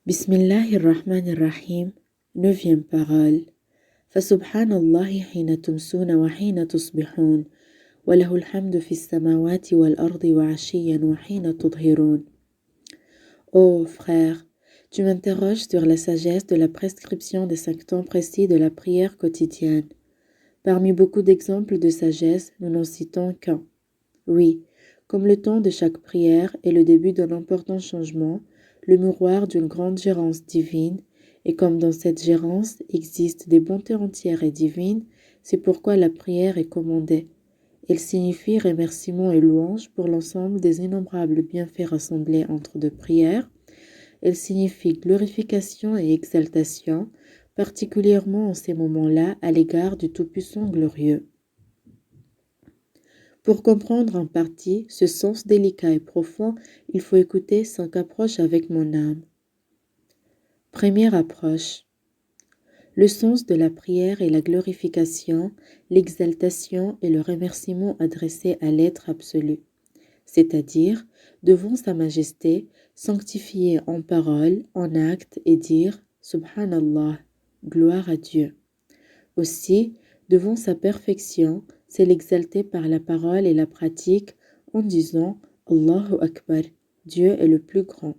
Bismillahirrahmanirrahim. Neuvième parole. فسبحان حين تمسون وحين تصبحون وله الحمد في السماوات والأرض وعشيا وحين تظهرون. Ô frère, tu m'interroges sur la sagesse de la prescription des 5 temps précis de la prière quotidienne. Parmi beaucoup d'exemples de sagesse, nous n'en citons qu'un. Oui, comme le temps de chaque prière est le début d'un important changement, le miroir d'une grande gérance divine, et comme dans cette gérance existent des bontés entières et divines, c'est pourquoi la prière est commandée. Elle signifie remerciement et louange pour l'ensemble des innombrables bienfaits rassemblés entre deux prières. Elle signifie glorification et exaltation, particulièrement en ces moments-là à l'égard du Tout-Puissant glorieux. Pour comprendre en partie ce sens délicat et profond, il faut écouter 5 approches avec mon âme. Première approche. Le sens de la prière est la glorification, l'exaltation et le remerciement adressé à l'être absolu, c'est-à-dire devant sa majesté, sanctifier en parole, en acte et dire « Subhanallah », gloire à Dieu. Aussi, devant sa perfection, c'est l'exalter par la parole et la pratique en disant « Allahu Akbar », Dieu est le plus grand.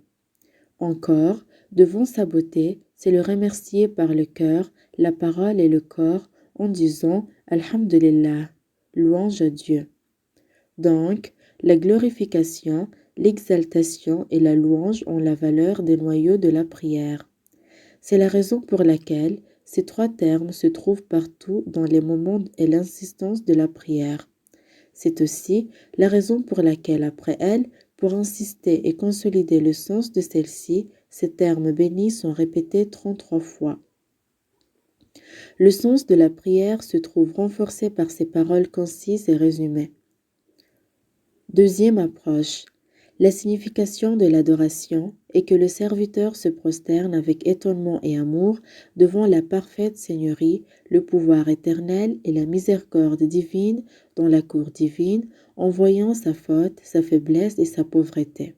Encore, devant sa beauté, c'est le remercier par le cœur, la parole et le corps en disant « Alhamdulillah », louange à Dieu. Donc, la glorification, l'exaltation et la louange ont la valeur des noyaux de la prière. C'est la raison pour laquelle ces 3 termes se trouvent partout dans les moments et l'insistance de la prière. C'est aussi la raison pour laquelle après elle, pour insister et consolider le sens de celle-ci, ces termes bénis sont répétés 33 fois. Le sens de la prière se trouve renforcé par ces paroles concises et résumées. Deuxième approche. La signification de l'adoration est que le serviteur se prosterne avec étonnement et amour devant la parfaite Seigneurie, le pouvoir éternel et la miséricorde divine dans la cour divine, en voyant sa faute, sa faiblesse et sa pauvreté.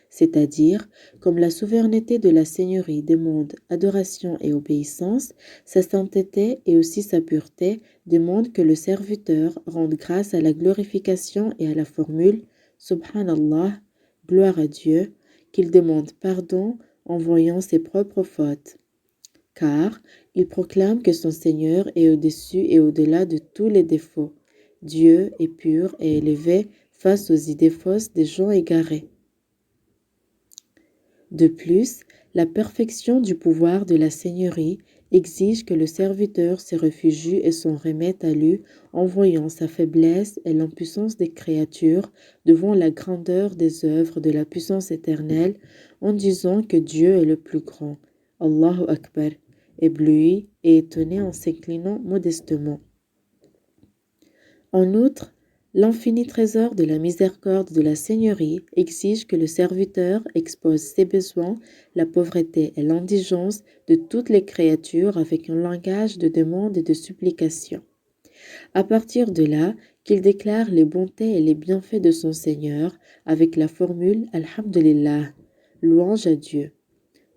C'est-à-dire, comme la souveraineté de la Seigneurie demande adoration et obéissance, sa sainteté et aussi sa pureté demandent que le serviteur rende grâce à la glorification et à la formule « Subhanallah », gloire à Dieu, qu'il demande pardon en voyant ses propres fautes. Car il proclame que son Seigneur est au-dessus et au-delà de tous les défauts. Dieu est pur et élevé face aux idées fausses des gens égarés. De plus, la perfection du pouvoir de la Seigneurie exige que le serviteur se réfugie et s'en remette à lui en voyant sa faiblesse et l'impuissance des créatures devant la grandeur des œuvres de la puissance éternelle en disant que Dieu est le plus grand, Allahu Akbar, ébloui et étonné en s'inclinant modestement. En outre, l'infini trésor de la miséricorde de la Seigneurie exige que le serviteur expose ses besoins, la pauvreté et l'indigence de toutes les créatures avec un langage de demande et de supplication. À partir de là, qu'il déclare les bontés et les bienfaits de son Seigneur avec la formule « Alhamdulillah », louange à Dieu.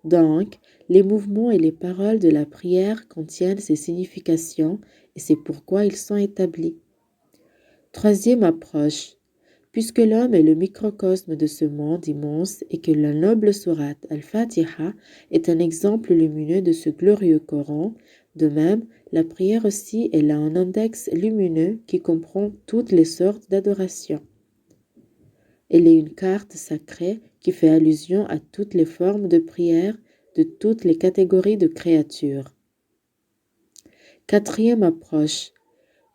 Donc, les mouvements et les paroles de la prière contiennent ces significations et c'est pourquoi ils sont établis. Troisième approche. Puisque l'homme est le microcosme de ce monde immense et que la noble sourate Al-Fatiha est un exemple lumineux de ce glorieux Coran, de même, la prière aussi est là un index lumineux qui comprend toutes les sortes d'adoration. Elle est une carte sacrée qui fait allusion à toutes les formes de prière de toutes les catégories de créatures. Quatrième approche.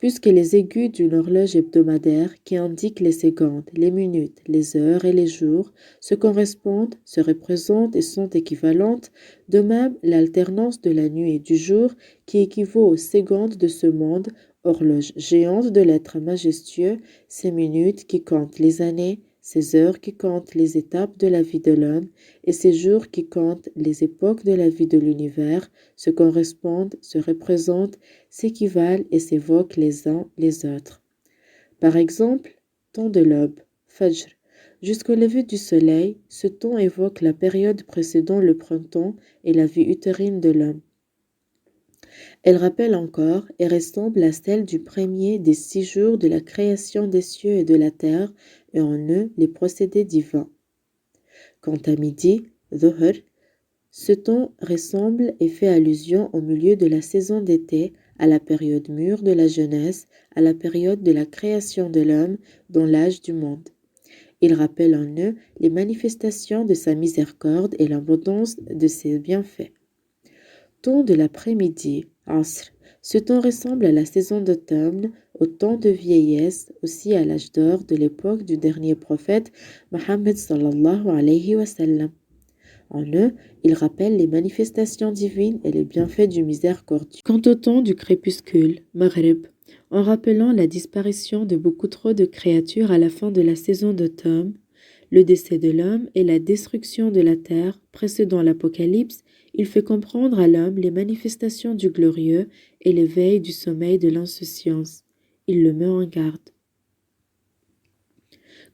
Puisque les aiguilles d'une horloge hebdomadaire qui indique les secondes, les minutes, les heures et les jours se correspondent, se représentent et sont équivalentes, de même l'alternance de la nuit et du jour qui équivaut aux secondes de ce monde, horloge géante de l'être majestueux, ces minutes qui comptent les années, ces heures qui comptent les étapes de la vie de l'homme et ces jours qui comptent les époques de la vie de l'univers, se correspondent, se représentent, s'équivalent et s'évoquent les uns les autres. Par exemple, temps de l'aube, Fajr, Jusqu'au lever du soleil, ce temps évoque la période précédant le printemps et la vie utérine de l'homme. Elle rappelle encore et ressemble à celle du premier des 6 jours de la création des cieux et de la terre, et en eux les procédés divins. Quant à midi, Dhuhr, ce temps ressemble et fait allusion au milieu de la saison d'été, à la période mûre de la jeunesse, à la période de la création de l'homme dans l'âge du monde. Il rappelle en eux les manifestations de sa miséricorde et l'abondance de ses bienfaits. Temps de l'après-midi, Asr. Ce temps ressemble à la saison d'automne, au temps de vieillesse, aussi à l'âge d'or de l'époque du dernier prophète, Mohammed sallallahu alayhi wa sallam. En eux, il rappelle les manifestations divines et les bienfaits du miséricordieux. Quant au temps du crépuscule, Maghrib, en rappelant la disparition de beaucoup trop de créatures à la fin de la saison d'automne, le décès de l'homme et la destruction de la terre précédant l'Apocalypse, il fait comprendre à l'homme les manifestations du glorieux et l'éveil du sommeil de l'insouciance. Il le met en garde.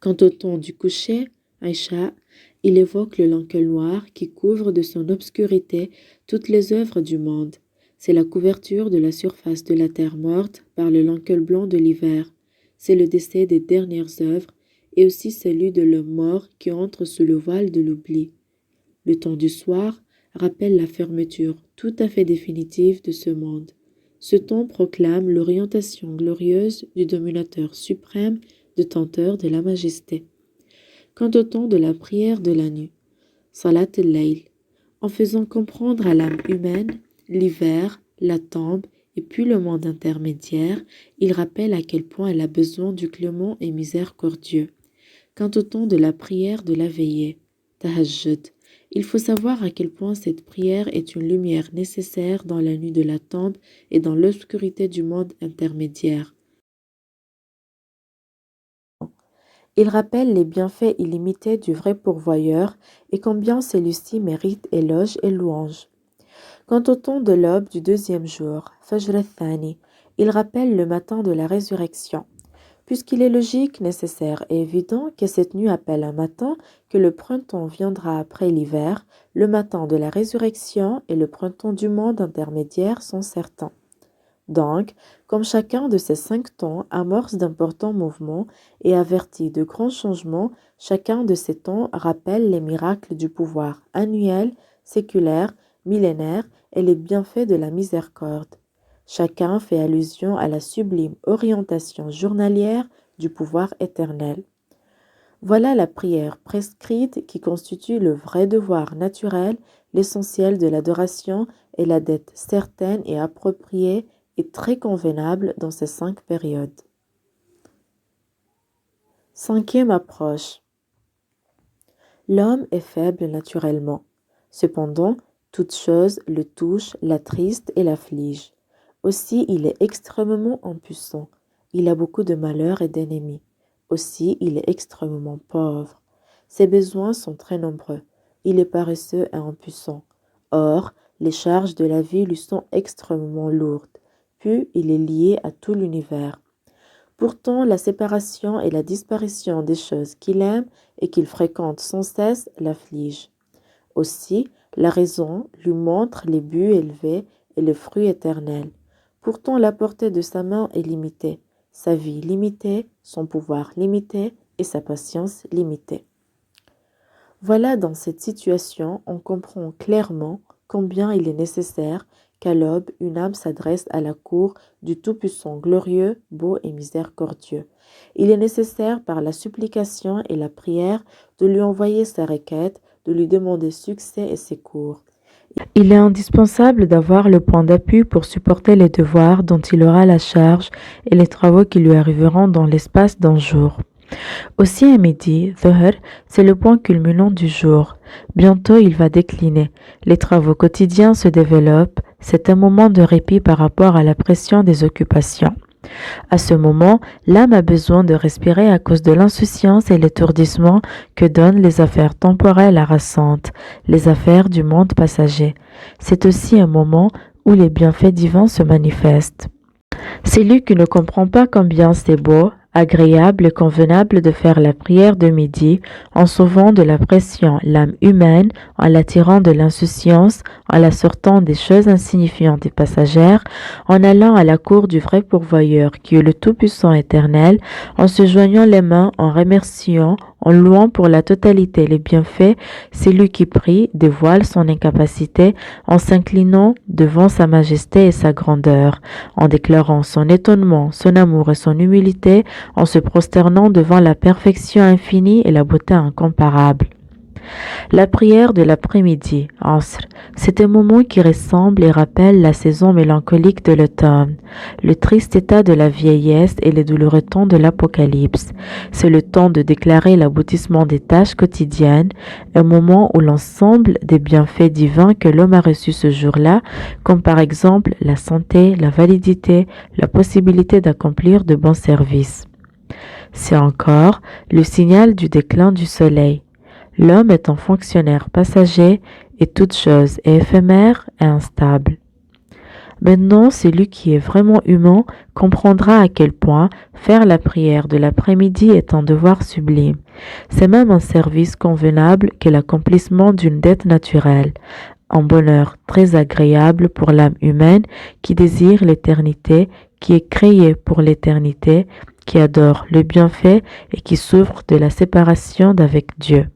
Quant au temps du coucher, Aïcha, il évoque le linceul noir qui couvre de son obscurité toutes les œuvres du monde. C'est la couverture de la surface de la terre morte par le linceul blanc de l'hiver. C'est le décès des dernières œuvres et aussi celui de l'homme mort qui entre sous le voile de l'oubli. Le temps du soir rappelle la fermeture tout à fait définitive de ce monde. Ce temps proclame l'orientation glorieuse du dominateur suprême, détenteur de la majesté. Quant au temps de la prière de la nuit, Salat al-Layl, en faisant comprendre à l'âme humaine l'hiver, la tombe et puis le monde intermédiaire, il rappelle à quel point elle a besoin du clément et miséricordieux. Quant au temps de la prière de la veillée, Tahajjud, il faut savoir à quel point cette prière est une lumière nécessaire dans la nuit de la tombe et dans l'obscurité du monde intermédiaire. Il rappelle les bienfaits illimités du vrai pourvoyeur et combien celui-ci mérite éloge et louange. Quant au temps de l'aube du deuxième jour, Fajr al-Thani, il rappelle le matin de la résurrection. Puisqu'il est logique, nécessaire et évident que cette nuit appelle un matin, que le printemps viendra après l'hiver, le matin de la résurrection et le printemps du monde intermédiaire sont certains. Donc, comme chacun de ces 5 temps amorce d'importants mouvements et avertit de grands changements, chacun de ces temps rappelle les miracles du pouvoir annuel, séculaire, millénaire et les bienfaits de la miséricorde. Chacun fait allusion à la sublime orientation journalière du pouvoir éternel. Voilà la prière prescrite qui constitue le vrai devoir naturel, l'essentiel de l'adoration et la dette certaine et appropriée et très convenable dans ces 5 périodes. 5e approche. L'homme est faible naturellement. Cependant, toute chose le touche, l'attriste et l'afflige. Aussi, il est extrêmement impuissant. Il a beaucoup de malheurs et d'ennemis. Aussi, il est extrêmement pauvre. Ses besoins sont très nombreux. Il est paresseux et impuissant. Or, les charges de la vie lui sont extrêmement lourdes. Puis, il est lié à tout l'univers. Pourtant, la séparation et la disparition des choses qu'il aime et qu'il fréquente sans cesse l'affligent. Aussi, la raison lui montre les buts élevés et le fruit éternel. Pourtant, la portée de sa main est limitée, sa vie limitée, son pouvoir limité et sa patience limitée. Voilà, dans cette situation, on comprend clairement combien il est nécessaire qu'à l'aube, une âme s'adresse à la cour du Tout-Puissant glorieux, beau et miséricordieux. Il est nécessaire par la supplication et la prière de lui envoyer sa requête, de lui demander succès et secours. Il est indispensable d'avoir le point d'appui pour supporter les devoirs dont il aura la charge et les travaux qui lui arriveront dans l'espace d'un jour. Aussi à midi, Dhuhr, c'est le point culminant du jour. Bientôt il va décliner. Les travaux quotidiens se développent. C'est un moment de répit par rapport à la pression des occupations. À ce moment, l'âme a besoin de respirer à cause de l'insouciance et l'étourdissement que donnent les affaires temporelles harassantes, les affaires du monde passager. C'est aussi un moment où les bienfaits divins se manifestent. Celui qui ne comprend pas combien c'est beau, agréable et convenable de faire la prière de midi en sauvant de la pression l'âme humaine, en l'attirant de l'insouciance, en la sortant des choses insignifiantes et passagères, en allant à la cour du vrai pourvoyeur qui est le Tout-Puissant éternel, en se joignant les mains, en remerciant, en louant pour la totalité les bienfaits, celui qui prie dévoile son incapacité en s'inclinant devant sa majesté et sa grandeur, en déclarant son étonnement, son amour et son humilité, en se prosternant devant la perfection infinie et la beauté incomparable. La prière de l'après-midi, Asr, c'est un moment qui ressemble et rappelle la saison mélancolique de l'automne, le triste état de la vieillesse et les douloureux temps de l'Apocalypse. C'est le temps de déclarer l'aboutissement des tâches quotidiennes, un moment où l'ensemble des bienfaits divins que l'homme a reçus ce jour-là, comme par exemple la santé, la validité, la possibilité d'accomplir de bons services. C'est encore le signal du déclin du soleil. L'homme est un fonctionnaire passager et toute chose est éphémère et instable. Maintenant, celui qui est vraiment humain comprendra à quel point faire la prière de l'après-midi est un devoir sublime. C'est même un service convenable que l'accomplissement d'une dette naturelle, un bonheur très agréable pour l'âme humaine qui désire l'éternité, qui est créée pour l'éternité, qui adore le bienfait et qui souffre de la séparation d'avec Dieu.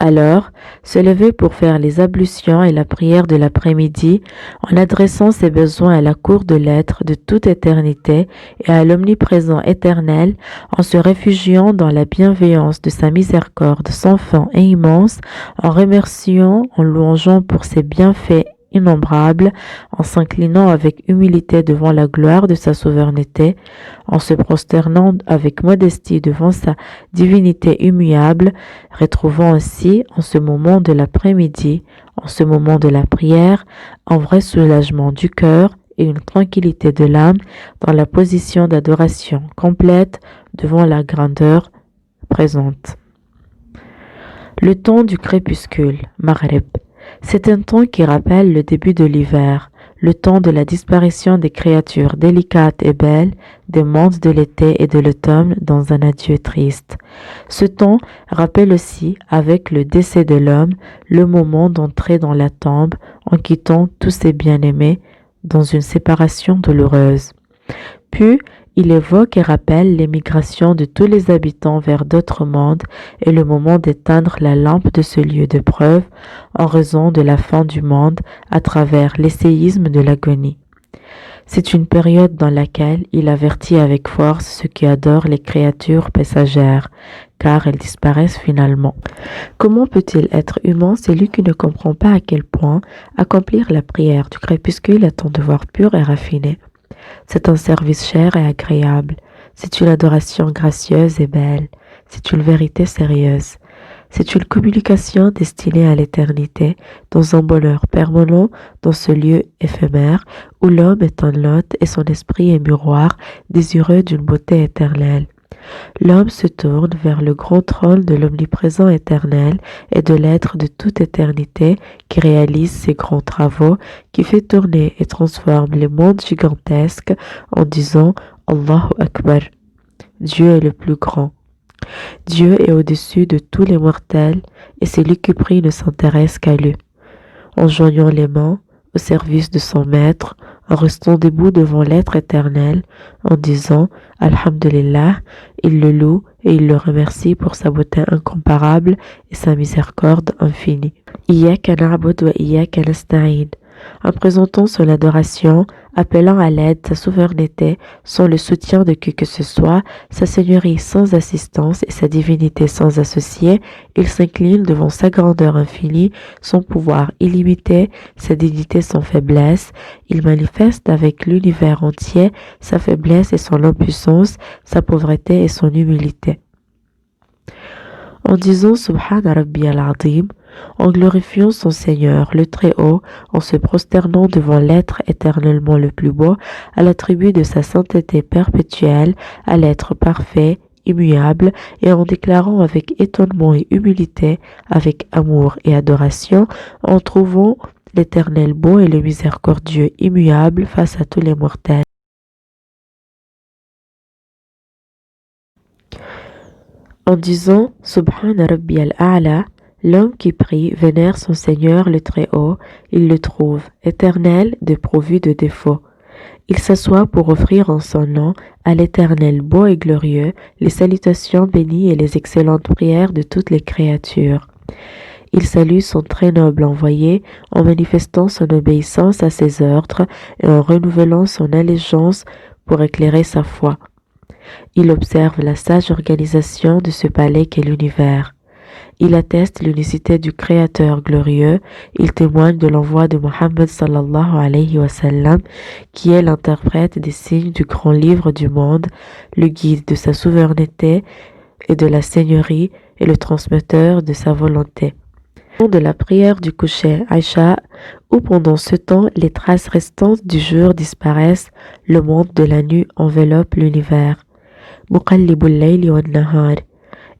Alors, se lever pour faire les ablutions et la prière de l'après-midi en adressant ses besoins à la cour de l'être de toute éternité et à l'omniprésent éternel, en se réfugiant dans la bienveillance de sa miséricorde sans fin et immense, en remerciant, en louangeant pour ses bienfaits innombrables, en s'inclinant avec humilité devant la gloire de sa souveraineté, en se prosternant avec modestie devant sa divinité immuable, retrouvant ainsi en ce moment de l'après-midi, en ce moment de la prière, un vrai soulagement du cœur et une tranquillité de l'âme dans la position d'adoration complète devant la grandeur présente. Le temps du crépuscule, Maghrib. C'est un temps qui rappelle le début de l'hiver, le temps de la disparition des créatures délicates et belles, des mondes de l'été et de l'automne dans un adieu triste. Ce temps rappelle aussi, avec le décès de l'homme, le moment d'entrer dans la tombe en quittant tous ses bien-aimés dans une séparation douloureuse. Puis, il évoque et rappelle l'émigration de tous les habitants vers d'autres mondes et le moment d'éteindre la lampe de ce lieu de preuve en raison de la fin du monde à travers l'essayisme de l'agonie. C'est une période dans laquelle il avertit avec force ceux qui adorent les créatures passagères, car elles disparaissent finalement. Comment peut-il être humain celui qui ne comprend pas à quel point accomplir la prière du crépuscule est un devoir pur et raffiné? C'est un service cher et agréable. C'est une adoration gracieuse et belle. C'est une vérité sérieuse. C'est une communication destinée à l'éternité, dans un bonheur permanent, dans ce lieu éphémère, où l'homme est un hôte et son esprit est miroir, désireux d'une beauté éternelle. L'homme se tourne vers le grand trône de l'omniprésent éternel et de l'être de toute éternité qui réalise ses grands travaux, qui fait tourner et transforme les mondes gigantesques en disant Allahu Akbar. Dieu est le plus grand. Dieu est au-dessus de tous les mortels et celui qui prie ne s'intéresse qu'à lui. En joignant les mains au service de son maître, en restant debout devant l'être éternel, en disant Alhamdulillah, il le loue et il le remercie pour sa beauté incomparable et sa miséricorde infinie. Iyyaka na'budu wa iyyaka nasta'in. En présentant son adoration, appelant à l'aide sa souveraineté sans le soutien de qui que ce soit, sa seigneurie sans assistance et sa divinité sans associé, il s'incline devant sa grandeur infinie, son pouvoir illimité, sa dignité sans faiblesse. Il manifeste avec l'univers entier sa faiblesse et son impuissance, sa pauvreté et son humilité. En disant Subhana Rabbi al-Azim, en glorifiant son Seigneur, le Très-Haut, en se prosternant devant l'être éternellement le plus beau, à l'attribut de sa sainteté perpétuelle, à l'être parfait, immuable, et en déclarant avec étonnement et humilité, avec amour et adoration, en trouvant l'Éternel beau et le miséricordieux immuable face à tous les mortels. En disant Subhana Rabbi al-A'la, l'homme qui prie vénère son Seigneur le Très-Haut, il le trouve éternel, dépourvu de défaut. Il s'assoit pour offrir en son nom à l'Éternel beau et glorieux les salutations bénies et les excellentes prières de toutes les créatures. Il salue son très noble envoyé en manifestant son obéissance à ses ordres et en renouvelant son allégeance pour éclairer sa foi. Il observe la sage organisation de ce palais qu'est l'univers. Il atteste l'unicité du Créateur glorieux, il témoigne de l'envoi de Mohammed sallallahu alayhi wa sallam, qui est l'interprète des signes du grand livre du monde, le guide de sa souveraineté et de la seigneurie et le transmetteur de sa volonté. De la prière du coucher, Aïcha, où pendant ce temps les traces restantes du jour disparaissent, le monde de la nuit enveloppe l'univers. Muqallibul layli wan nahar.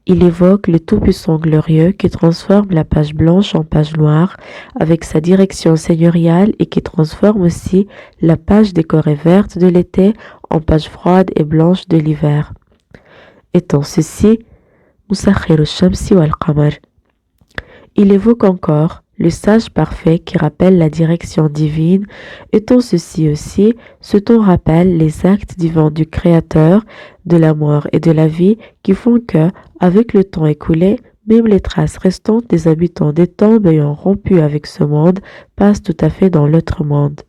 Il évoque le Tout-Puissant glorieux qui transforme la page blanche en page noire avec sa direction seigneuriale et qui transforme aussi la page décorée verte de l'été en page froide et blanche de l'hiver. Étant ceci, Musakhiru shamsi wal qamar. Il évoque encore le sage parfait qui rappelle la direction divine, étant ceci aussi, ce ton rappelle les actes divins du Créateur, de la mort et de la vie qui font que, avec le temps écoulé, même les traces restantes des habitants des tombes ayant rompu avec ce monde passent tout à fait dans l'autre monde.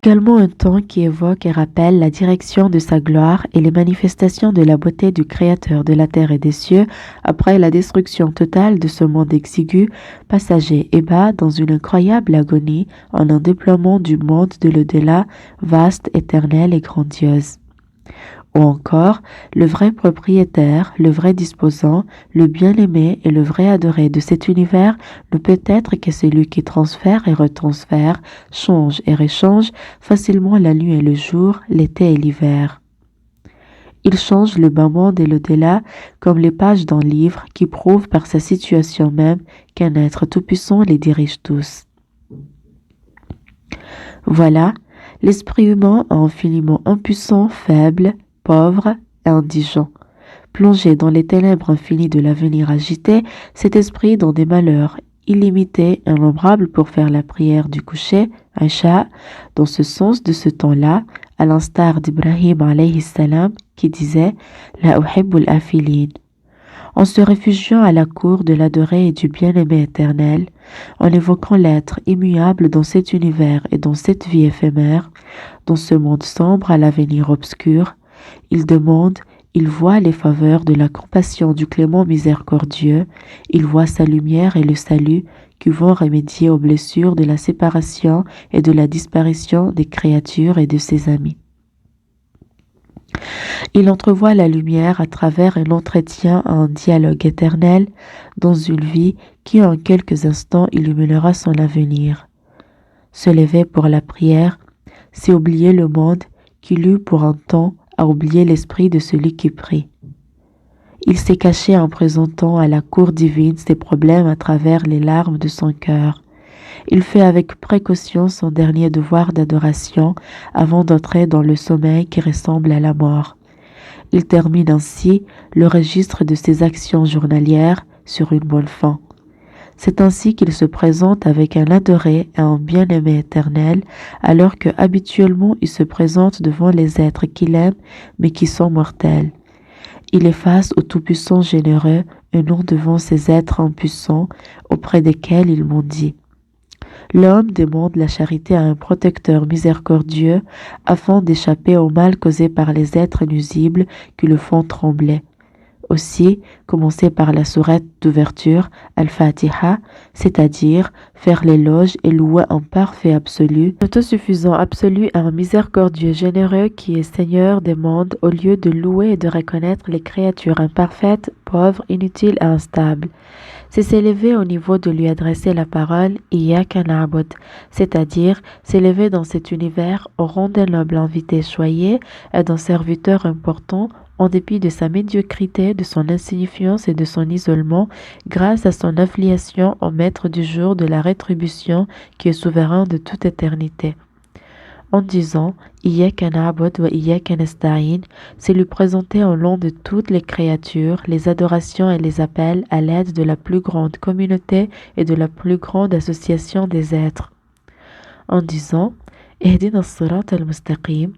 Également un temps qui évoque et rappelle la direction de sa gloire et les manifestations de la beauté du Créateur de la terre et des cieux après la destruction totale de ce monde exigu, passager et bas dans une incroyable agonie en un déploiement du monde de l'au-delà, vaste, éternel et grandiose. Ou encore, le vrai propriétaire, le vrai disposant, le bien-aimé et le vrai adoré de cet univers ne peut être que celui qui transfère et retransfère, change et réchange facilement la nuit et le jour, l'été et l'hiver. Il change le bas monde et l'au-delà comme les pages d'un livre qui prouve par sa situation même qu'un être tout-puissant les dirige tous. Voilà, l'esprit humain est infiniment impuissant, faible, pauvre et indigent. Plongé dans les ténèbres infinies de l'avenir agité, cet esprit dans des malheurs illimités, innombrables pour faire la prière du coucher, Aïcha, dans ce sens de ce temps-là, à l'instar d'Ibrahim alayhi salam qui disait « La uhibbul afilin ». En se réfugiant à la cour de l'adoré et du bien-aimé éternel, en évoquant l'être immuable dans cet univers et dans cette vie éphémère, dans ce monde sombre à l'avenir obscur, il demande, il voit les faveurs de la compassion du clément miséricordieux, il voit sa lumière et le salut qui vont remédier aux blessures de la séparation et de la disparition des créatures et de ses amis. Il entrevoit la lumière à travers un entretien à un dialogue éternel dans une vie qui en quelques instants illuminera son avenir. Se lever pour la prière, c'est oublier le monde qui l'eut pour un temps à oublier l'esprit de celui qui prie. Il s'est caché en présentant à la cour divine ses problèmes à travers les larmes de son cœur. Il fait avec précaution son dernier devoir d'adoration avant d'entrer dans le sommeil qui ressemble à la mort. Il termine ainsi le registre de ses actions journalières sur une bonne fin. C'est ainsi qu'il se présente avec un adoré et un bien-aimé éternel, alors que habituellement il se présente devant les êtres qu'il aime mais qui sont mortels. Il est face au Tout-Puissant généreux et non devant ces êtres impuissants auprès desquels il mendie. L'homme demande la charité à un protecteur miséricordieux afin d'échapper au mal causé par les êtres nuisibles qui le font trembler. Aussi, commencer par la sourate d'ouverture, Al-Fatiha, c'est-à-dire faire l'éloge et louer un parfait absolu, autosuffisant absolu à un miséricordieux généreux qui est Seigneur des mondes, au lieu de louer et de reconnaître les créatures imparfaites, pauvres, inutiles et instables. C'est s'élever au niveau de lui adresser la parole Iyyaka na'bud, c'est-à-dire s'élever dans cet univers au rang d'un noble invité choyé et d'un serviteur important en dépit de sa médiocrité, de son insignifiance et de son isolement, grâce à son affiliation au maître du jour de la rétribution qui est souverain de toute éternité. en disant Iyyaka na'budu wa iyyaka nasta'in, c'est lui présenter au nom de toutes les créatures les adorations et les appels à l'aide de la plus grande communauté et de la plus grande association des êtres. En disant Ihdina as-sirat al-mustaqim,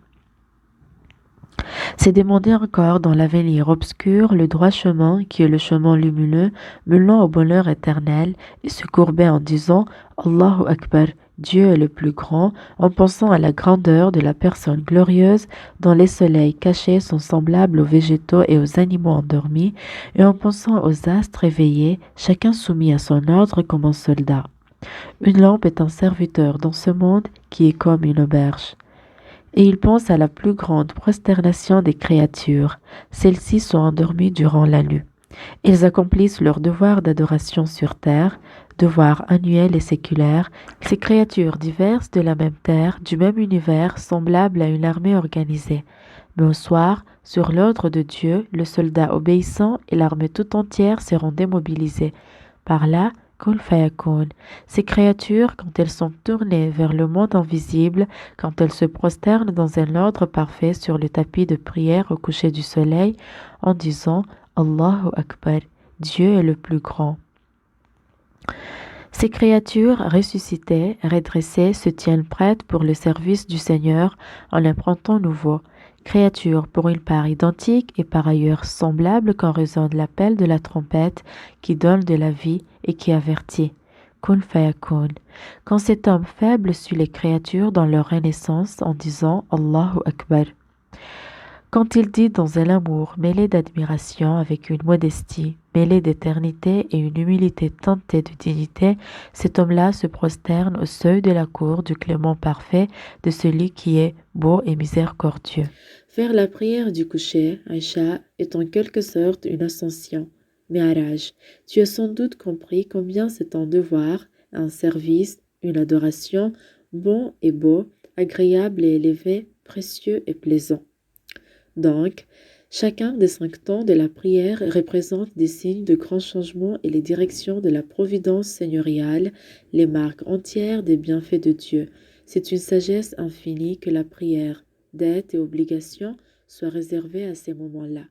c'est demander encore dans l'avenir obscur le droit chemin qui est le chemin lumineux menant au bonheur éternel et se courber en disant Allahu Akbar, Dieu est le plus grand, en pensant à la grandeur de la personne glorieuse dont les soleils cachés sont semblables aux végétaux et aux animaux endormis, et en pensant aux astres éveillés, chacun soumis à son ordre comme un soldat. Une lampe est un serviteur dans ce monde qui est comme une auberge. Et il pense à la plus grande prosternation des créatures. Celles-ci sont endormies durant la nuit. Ils accomplissent leur devoir d'adoration sur terre, devoir annuel et séculaire, ces créatures diverses de la même terre, du même univers, semblables à une armée organisée. Mais au soir, sur l'ordre de Dieu, le soldat obéissant et l'armée tout entière seront démobilisés. Par là, Kun fayakun. Ces créatures, quand elles sont tournées vers le monde invisible, quand elles se prosternent dans un ordre parfait sur le tapis de prière au coucher du soleil, en disant Allahu Akbar, Dieu est le plus grand. Ces créatures ressuscitées, redressées, se tiennent prêtes pour le service du Seigneur en un printemps nouveau. Créatures pour une part identiques et par ailleurs semblables quand résonne l'appel de la trompette qui donne de la vie et qui avertit. Kun fayakun. Quand cet homme faible suit les créatures dans leur renaissance en disant Allahu Akbar. Quand il dit dans un amour mêlé d'admiration avec une modestie, mêlé d'éternité et une humilité teintée de dignité, cet homme-là se prosterne au seuil de la cour du clément parfait, de celui qui est beau et miséricordieux. Faire la prière du coucher, Aïcha, est en quelque sorte une ascension. Mi'raj, tu as sans doute compris combien c'est un devoir, un service, une adoration, bon et beau, agréable et élevé, précieux et plaisant. Donc, chacun des 5 temps de la prière représente des signes de grands changements et les directions de la providence seigneuriale, les marques entières des bienfaits de Dieu. C'est une sagesse infinie que la prière, dette et obligation soient réservées à ces moments-là.